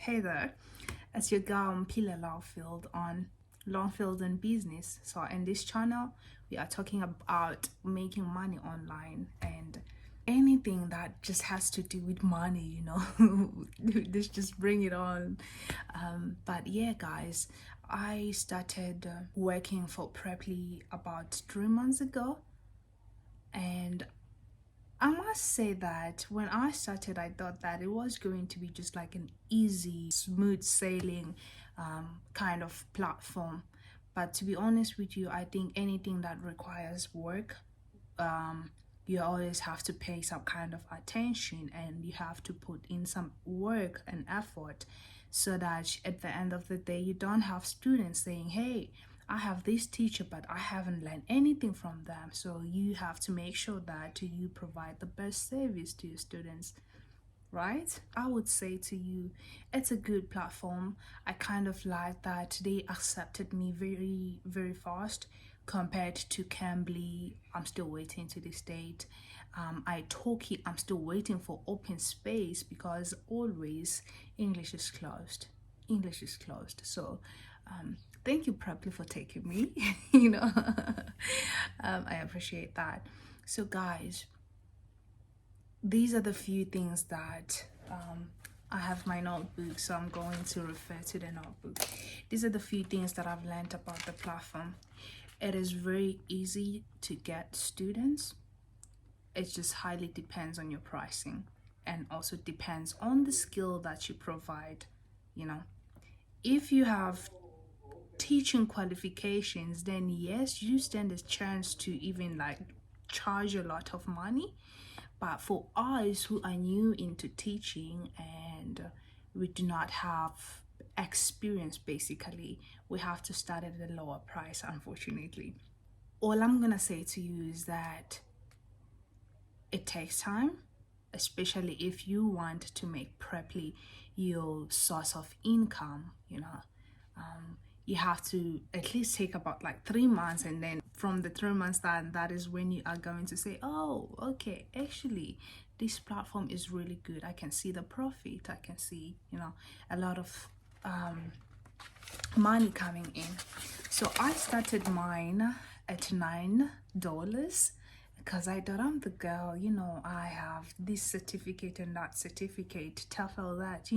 Hey there, it's your girl Pila Longfield on Longfield and Business. So in this channel, we are talking about making money online and anything that just has to do with money, let's just bring it on. But yeah, guys, I started working for Preply about 3 months ago, and I must say that when I started, I thought that it was going to be just like an easy, smooth sailing kind of platform. But to be honest with you, I think anything that requires work, um, you always have to pay some kind of attention and you have to put in some work and effort so that at the end of the day, you don't have students saying, hey, I have this teacher, but I haven't learned anything from them. So you have to make sure that you provide the best service to your students, right? I would say to you, it's a good platform. I kind of like that they accepted me very, very fast compared to Cambly. I'm still waiting to this date. Italki, I'm still waiting for open space because always English is closed. English is closed. So thank you probably for taking me. I appreciate that. So guys, these are the few things that I have my notebook, so I'm going to refer to the notebook. These are the few things that I've learned about the platform. It is very easy to get students. It just highly depends on your pricing and also depends on the skill that you provide. If you have teaching qualifications, then yes, you stand a chance to even like charge a lot of money. But for us who are new into teaching and we do not have experience, basically, we have to start at a lower price, unfortunately. All I'm gonna say to you is that it takes time, especially if you want to make Preply your source of income. You have to at least take about like 3 months, and then from the 3 months that is when you are going to say, oh, okay, actually this platform is really good. I can see the profit. I can see a lot of money coming in. So I started mine at $9 because I thought I'm the girl, I have this certificate and that certificate, TOEFL that,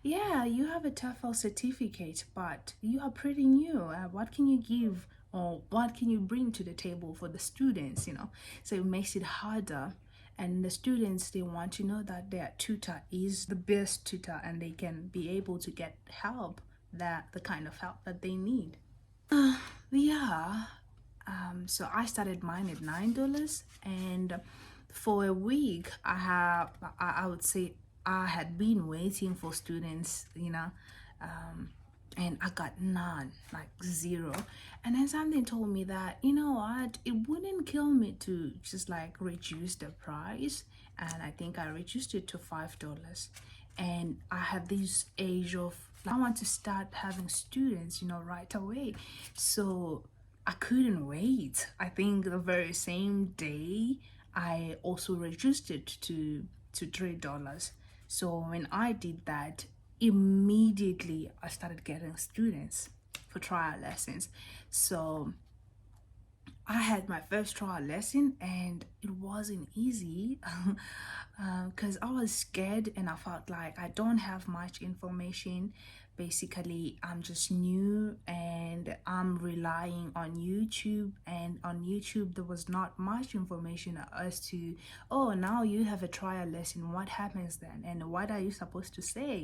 yeah, you have a TOEFL certificate, but you are pretty new. What can you give or what can you bring to the table for the students, So it makes it harder. And the students, they want to know that their tutor is the best tutor and they can be able to get help, that the kind of help that they need. Yeah. So I started mine at $9, and for a week I would say I had been waiting for students, and I got none, like zero. And then something told me that, what, it wouldn't kill me to just like reduce the price. And I think I reduced it to $5. And I had this age of, I want to start having students, right away. So I couldn't wait. I think the very same day I also reduced it to $3. So when I did that, immediately I started getting students for trial lessons. So I had my first trial lesson and it wasn't easy because I was scared and I felt like I don't have much information. Basically, I'm just new and I'm relying on YouTube, and on YouTube there was not much information as to, oh, now you have a trial lesson, what happens then and what are you supposed to say.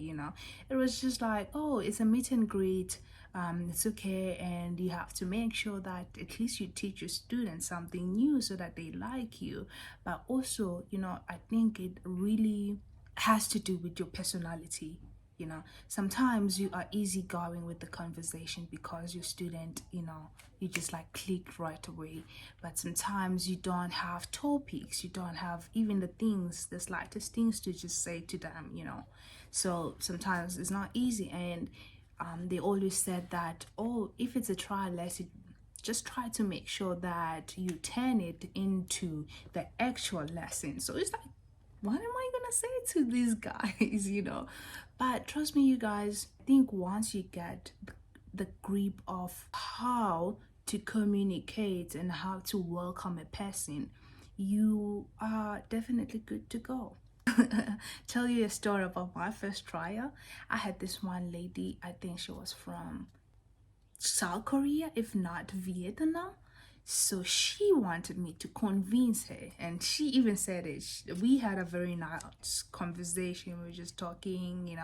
It was just like, oh, it's a meet and greet, it's okay, and you have to make sure that at least you teach your students something new so that they like you. But also, I think it really has to do with your personality. Sometimes you are easygoing with the conversation because your student, you just like click right away. But sometimes you don't have topics, you don't have even the slightest things to just say to them. So sometimes it's not easy. And they always said that, oh, if it's a trial lesson, just try to make sure that you turn it into the actual lesson. So it's like what am I gonna say to these guys, But trust me, you guys, I think once you get the grip of how to communicate and how to welcome a person, you are definitely good to go. Tell you a story about my first trial. I had this one lady, I think she was from South Korea, if not Vietnam. So she wanted me to convince her, and she even said it. We had a very nice conversation. We were just talking,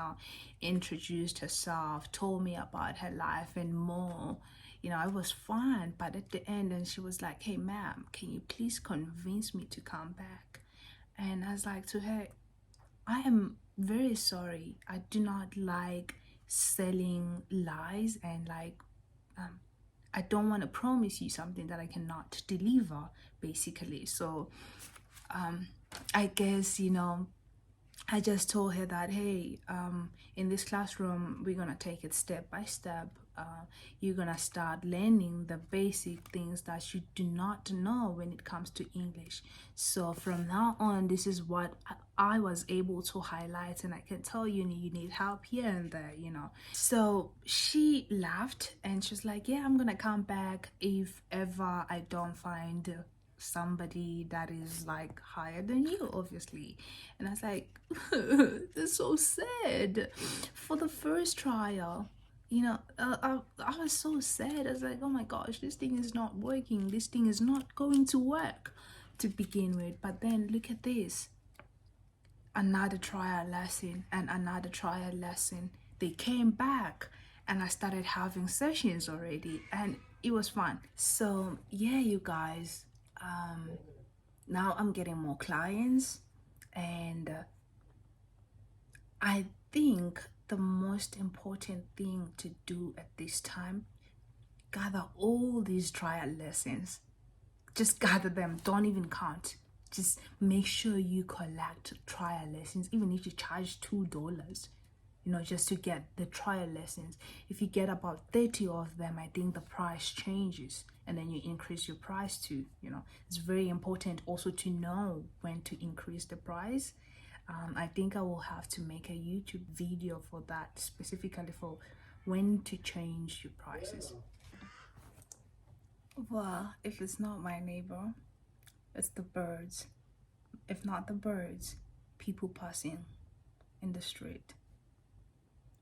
introduced herself, told me about her life and more. It was fun. But at the end, and she was like, "Hey, ma'am, can you please convince me to come back?" And I was like to her, "I am very sorry. I do not like selling lies and um, I don't want to promise you something that I cannot deliver, basically." So I guess, I just told her that, hey, in this classroom, we're gonna take it step by step. You're gonna start learning the basic things that you do not know when it comes to English. So from now on, this is what I was able to highlight, and I can tell you, you need help here and there. So she laughed and she's like, "Yeah, I'm gonna come back if ever I don't find somebody that is like higher than you, obviously." And I was like, "That's so sad." For the first trial, I was so sad. I was like, "Oh my gosh, this thing is not working. This thing is not going to work to begin with." But then look at this, another trial lesson and another trial lesson. They came back and I started having sessions already, and it was fun. So yeah, you guys, now I'm getting more clients, and I think the most important thing to do at this time, gather all these trial lessons. Just gather them, don't even count. Just make sure you collect trial lessons, even if you charge $2, just to get the trial lessons. If you get about 30 of them, I think the price changes, and then you increase your price too. It's very important also to know when to increase the price. I think I will have to make a YouTube video for that, specifically for when to change your prices. Well, if it's not my neighbor, it's the birds. If not the birds, people passing in the street.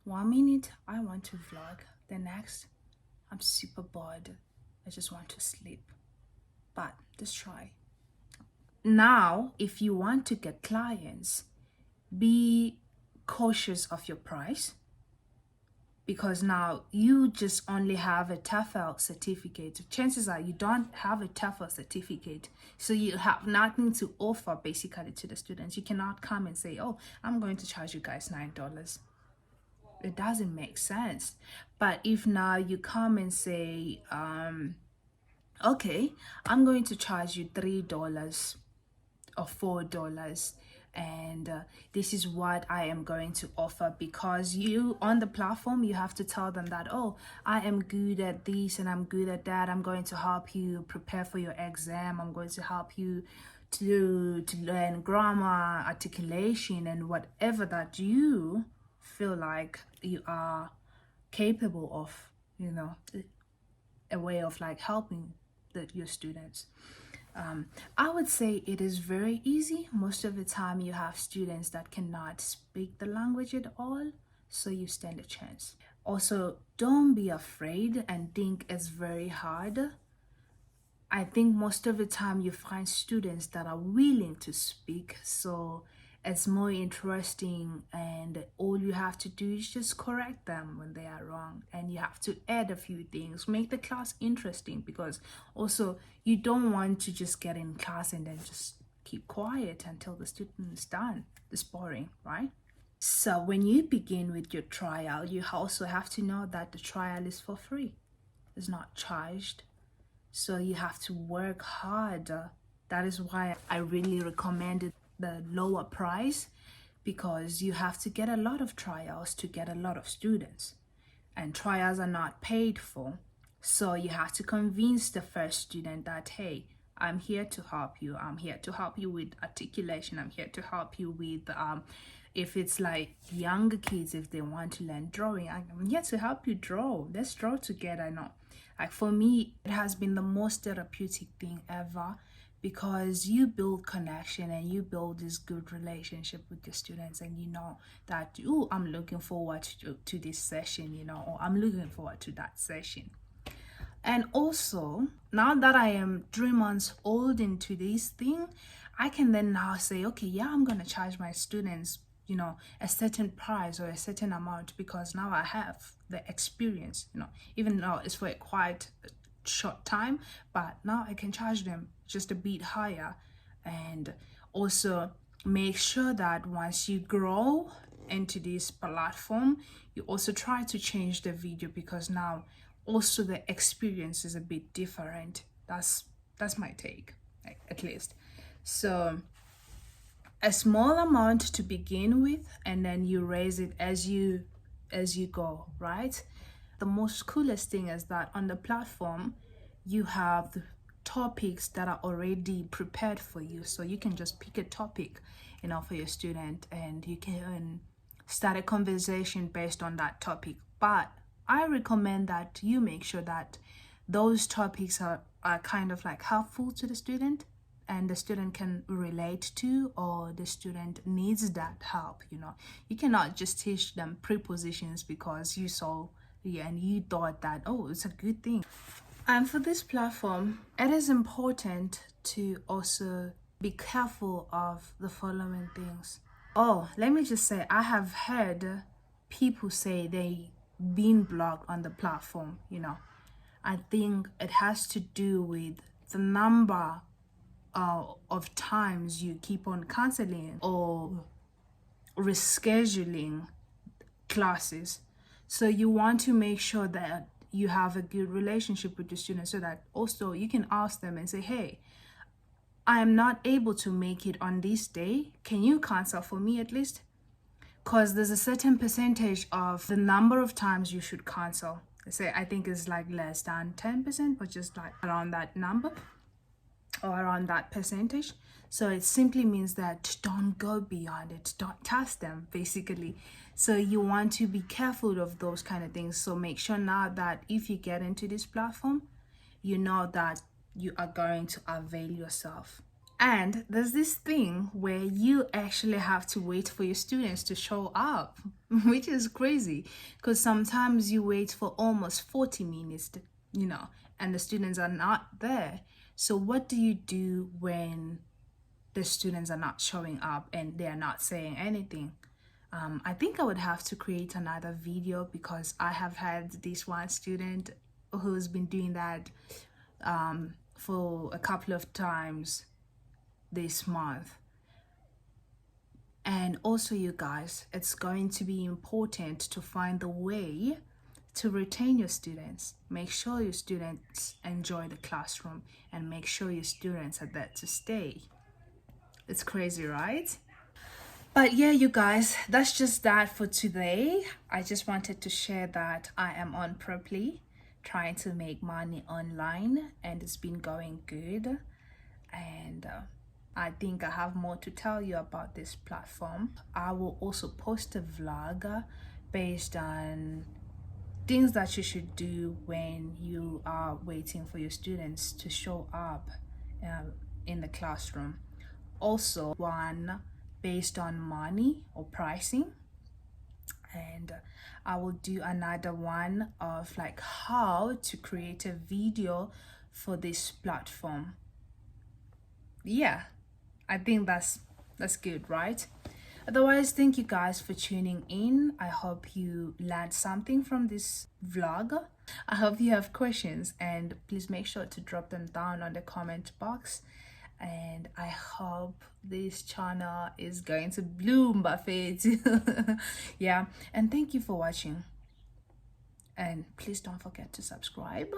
1 minute I want to vlog, the next I'm super bored. I just want to sleep. But just try. Now, if you want to get clients, be cautious of your price, because now you just only have a TOEFL certificate. Chances are you don't have a TOEFL certificate, so you have nothing to offer basically to the students. You cannot come and say, "Oh, I'm going to charge you guys $9. It doesn't make sense. But if now you come and say, "Okay, I'm going to charge you $3 or $4, and this is what I am going to offer," because you on the platform, you have to tell them that, "Oh, I am good at this and I'm good at that. I'm going to help you prepare for your exam. I'm going to help you to learn grammar, articulation, and whatever that you feel like you are capable of, a way of like helping your students." I would say it is very easy. Most of the time you have students that cannot speak the language at all, so you stand a chance. Also, don't be afraid and think it's very hard. I think most of the time you find students that are willing to speak, so it's more interesting, and all you have to do is just correct them when they are wrong, and you have to add a few things, make the class interesting, because also you don't want to just get in class and then just keep quiet until the student is done. It's boring, right? So when you begin with your trial, you also have to know that the trial is for free. It's not charged. So you have to work hard. That is why I really recommended the lower price, because you have to get a lot of trials to get a lot of students, and trials are not paid for. So you have to convince the first student that, "Hey, I'm here to help you. I'm here to help you with articulation. I'm here to help you with if it's like younger kids, if they want to learn drawing, I'm here to help you draw. Let's draw together. Now, like for me, it has been the most therapeutic thing ever, because you build connection and you build this good relationship with your students, and you know that, oh, I'm looking forward to this session, you know, or I'm looking forward to that session. And also, now that I am 3 months old into this thing, I can then now say, okay, yeah, I'm going to charge my students, you know, a certain price or a certain amount, because now I have the experience, you know, even though it's for a quite short time, but now I can charge them just a bit higher. And also make sure that once you grow into this platform, you also try to change the video, because now also the experience is a bit different. That's my take, at least. So a small amount to begin with, and then you raise it as you go, right? The most coolest thing is that on the platform you have the topics that are already prepared for you, so you can just pick a topic, you know, for your student, and you can start a conversation based on that topic. But I recommend that you make sure that those topics are kind of like helpful to the student, and the student can relate to, or the student needs that help. You know, you cannot just teach them prepositions because you saw and you thought that, oh, it's a good thing. And for this platform, it is important to also be careful of the following things. Oh, let me just say, I have heard people say they been blocked on the platform, you know. I think it has to do with the number of times you keep on canceling or rescheduling classes. So you want to make sure that you have a good relationship with the students, so that also you can ask them and say, hey, I am not able to make it on this day. Can you cancel for me at least? Because there's a certain percentage of the number of times you should cancel. Say, I think it's like less than 10%, but just like around that number or around that percentage. So it simply means that don't go beyond it. Don't test them, basically. So you want to be careful of those kind of things. So make sure now that if you get into this platform, you know that you are going to avail yourself. And there's this thing where you actually have to wait for your students to show up, which is crazy, because sometimes you wait for almost 40 minutes, you know, and the students are not there. So what do you do when the students are not showing up and they are not saying anything? I think I would have to create another video, because I have had this one student who's been doing that for a couple of times this month. And also, you guys, it's going to be important to find a way to retain your students. Make sure your students enjoy the classroom, and make sure your students are there to stay. It's crazy, right? But yeah, you guys, that's just that for today. I just wanted to share that I am on Properly, trying to make money online, and it's been going good. And I think I have more to tell you about this platform. I will also post a vlog based on things that you should do when you are waiting for your students to show up in the classroom. Also, one based on money or pricing. And I will do another one of like how to create a video for this platform. Yeah, I think that's good, right? Otherwise, thank you guys for tuning in. I hope you learned something from this vlog. I hope you have questions, and please make sure to drop them down on the comment box. And I hope this channel is going to bloom, Buffett. Yeah, and thank you for watching. And please don't forget to subscribe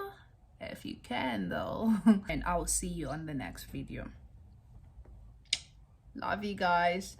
if you can, though. And I will see you on the next video. Love you guys.